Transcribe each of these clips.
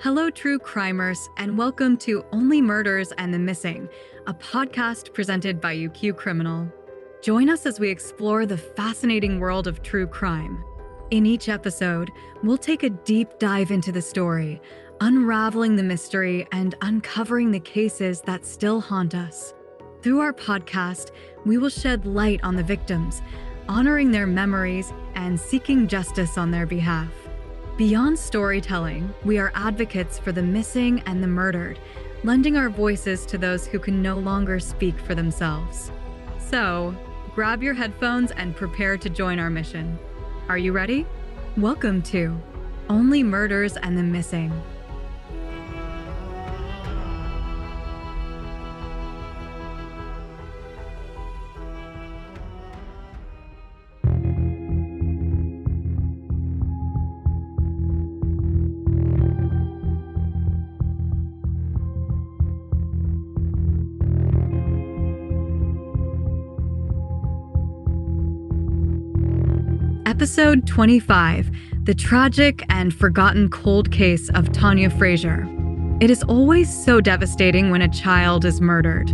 Hello, true crimers, and welcome to Only Murders and the Missing, a podcast presented by UQ Criminal. Join us as we explore the fascinating world of true crime. In each episode, we'll take a deep dive into the story, unraveling the mystery and uncovering the cases that still haunt us. Through our podcast, we will shed light on the victims, honoring their memories and seeking justice on their behalf. Beyond storytelling, we are advocates for the missing and the murdered, lending our voices to those who can no longer speak for themselves. So, grab your headphones and prepare to join our mission. Are you ready? Welcome to Only Murders and the Missing. Episode 25, The Tragic and Forgotten Cold Case of Tanya Frazier. It is always so devastating when a child is murdered.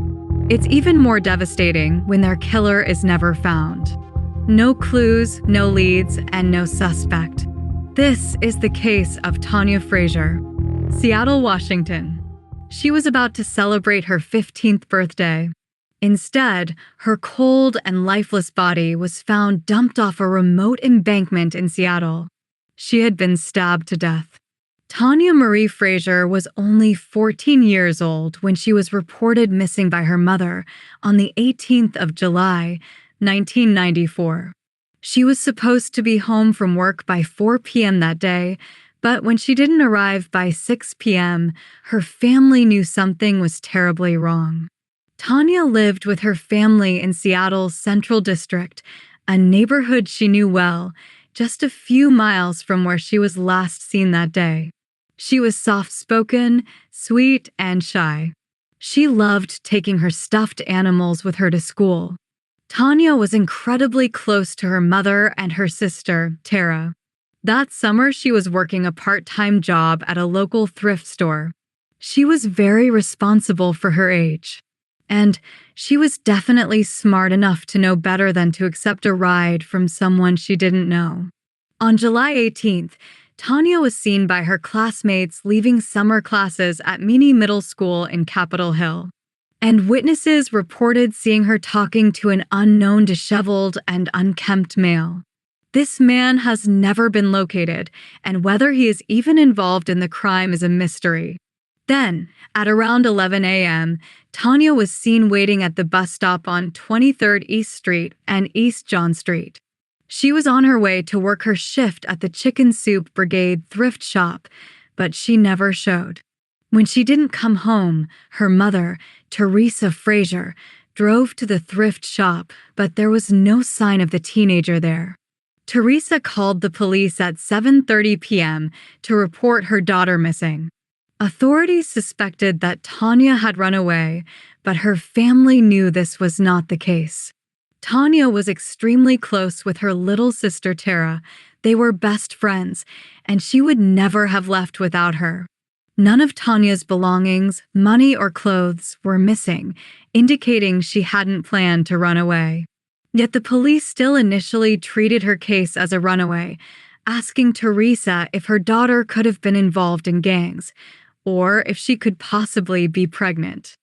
It's even more devastating when their killer is never found. No clues, no leads, and no suspect. This is the case of Tanya Frazier, Seattle, Washington. She was about to celebrate her 15th birthday. Instead, her cold and lifeless body was found dumped off a remote embankment in Seattle. She had been stabbed to death. Tanya Marie Frazier was only 14 years old when she was reported missing by her mother on the 18th of July, 1994. She was supposed to be home from work by 4 p.m. that day, but when she didn't arrive by 6 p.m., her family knew something was terribly wrong. Tanya lived with her family in Seattle's Central District, a neighborhood she knew well, just a few miles from where she was last seen that day. She was soft-spoken, sweet, and shy. She loved taking her stuffed animals with her to school. Tanya was incredibly close to her mother and her sister, Tara. That summer, she was working a part-time job at a local thrift store. She was very responsible for her age. And she was definitely smart enough to know better than to accept a ride from someone she didn't know. On July 18th, Tanya was seen by her classmates leaving summer classes at Meany Middle School in Capitol Hill. And witnesses reported seeing her talking to an unknown disheveled and unkempt male. This man has never been located, and whether he is even involved in the crime is a mystery. Then, at around 11 a.m., Tanya was seen waiting at the bus stop on 23rd East Street and East John Street. She was on her way to work her shift at the Chicken Soup Brigade thrift shop, but she never showed. When she didn't come home, her mother, Tanya Frazier, drove to the thrift shop, but there was no sign of the teenager there. Tanya called the police at 7:30 p.m. to report her daughter missing. Authorities suspected that Tanya had run away, but her family knew this was not the case. Tanya was extremely close with her little sister Tara. They were best friends, and she would never have left without her. None of Tanya's belongings, money or clothes, were missing, indicating she hadn't planned to run away. Yet the police still initially treated her case as a runaway, asking Tanya if her daughter could have been involved in gangs, or if she could possibly be pregnant.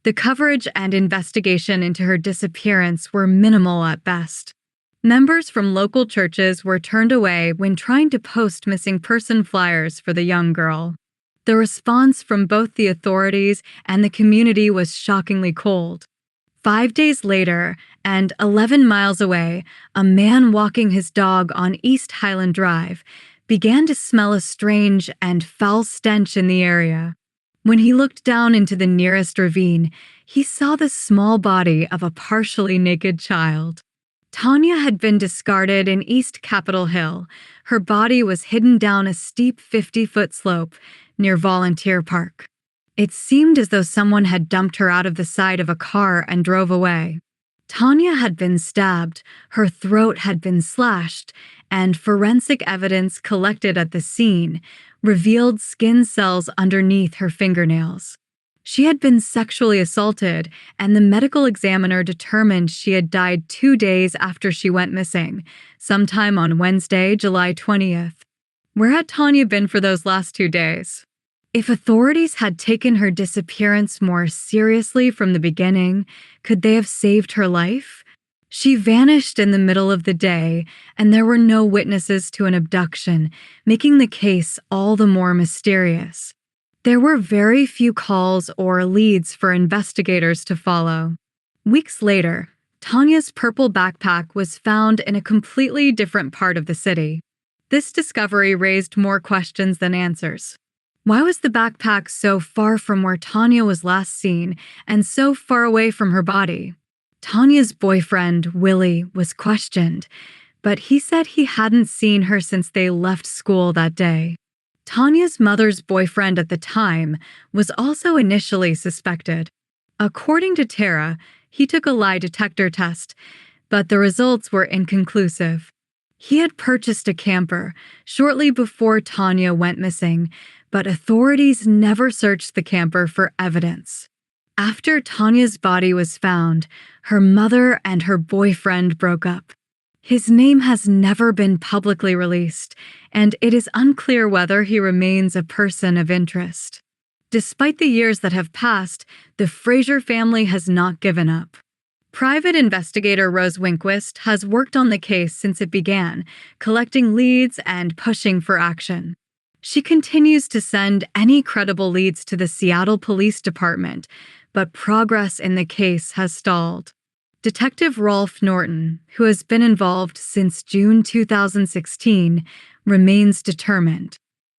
The coverage and investigation into her disappearance were minimal at best. Members from local churches were turned away when trying to post missing person flyers for the young girl. The response from both the authorities and the community was shockingly cold. 5 days later, and 11 miles away, a man walking his dog on East Highland Drive began to smell a strange and foul stench in the area. When he looked down into the nearest ravine, he saw the small body of a partially naked child. Tanya had been discarded in East Capitol Hill. Her body was hidden down a steep 50-foot slope near Volunteer Park. It seemed as though someone had dumped her out of the side of a car and drove away. Tanya had been stabbed, her throat had been slashed, and forensic evidence collected at the scene revealed skin cells underneath her fingernails. She had been sexually assaulted, and the medical examiner determined she had died 2 days after she went missing, sometime on Wednesday, July 20th. Where had Tanya been for those last 2 days? If authorities had taken her disappearance more seriously from the beginning, could they have saved her life? She vanished in the middle of the day, and there were no witnesses to an abduction, making the case all the more mysterious. There were very few calls or leads for investigators to follow. Weeks later, Tanya's purple backpack was found in a completely different part of the city. This discovery raised more questions than answers. Why was the backpack so far from where Tanya was last seen and so far away from her body? Tanya's boyfriend, Willie, was questioned, but he said he hadn't seen her since they left school that day. Tanya's mother's boyfriend at the time was also initially suspected. According to Tara, he took a lie detector test, but the results were inconclusive. He had purchased a camper shortly before Tanya went missing, but authorities never searched the camper for evidence. After Tanya's body was found, her mother and her boyfriend broke up. His name has never been publicly released, and it is unclear whether he remains a person of interest. Despite the years that have passed, the Frazier family has not given up. Private investigator Rose Winquist has worked on the case since it began, collecting leads and pushing for action. She continues to send any credible leads to the Seattle Police Department, but progress in the case has stalled. Detective Rolf Norton, who has been involved since June 2016, remains determined.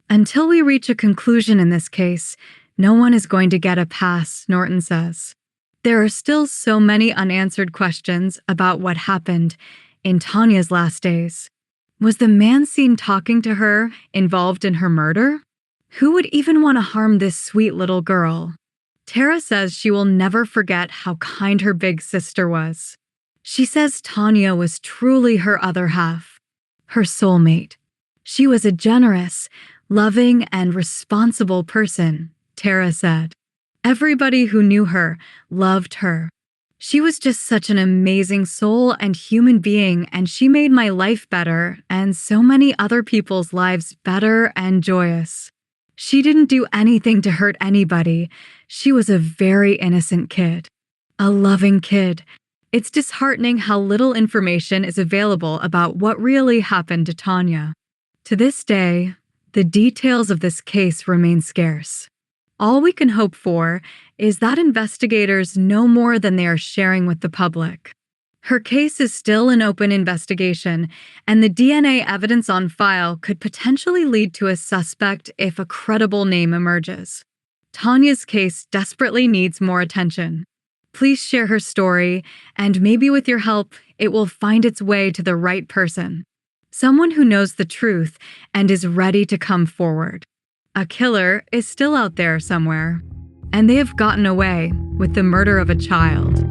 Until we reach a conclusion in this case, no one is going to get a pass, Norton says. There are still so many unanswered questions about what happened in Tanya's last days. Was the man seen talking to her involved in her murder? Who would even want to harm this sweet little girl? Tara says she will never forget how kind her big sister was. She says Tanya was truly her other half, her soulmate. She was a generous, loving, and responsible person, Tara said. Everybody who knew her loved her. She was just such an amazing soul and human being, and she made my life better and so many other people's lives better and joyous. She didn't do anything to hurt anybody. She was a very innocent kid. A loving kid. It's disheartening how little information is available about what really happened to Tanya. To this day, the details of this case remain scarce. All we can hope for is that investigators know more than they are sharing with the public. Her case is still an open investigation, and the DNA evidence on file could potentially lead to a suspect if a credible name emerges. Tanya's case desperately needs more attention. Please share her story, and maybe with your help, it will find its way to the right person. Someone who knows the truth and is ready to come forward. A killer is still out there somewhere, and they have gotten away with the murder of a child.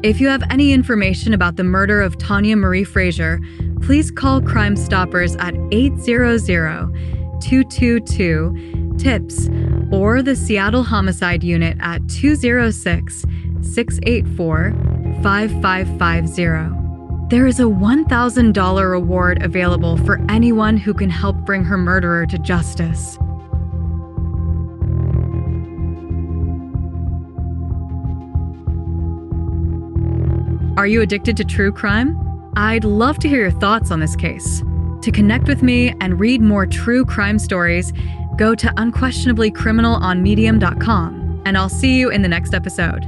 If you have any information about the murder of Tanya Marie Frazier, please call Crime Stoppers at 800-222-TIPS or the Seattle Homicide Unit at 206-684-5550. There is a $1,000 reward available for anyone who can help bring her murderer to justice. Are you addicted to true crime? I'd love to hear your thoughts on this case. To connect with me and read more true crime stories, go to unquestionablycriminalonmedium.com, and I'll see you in the next episode.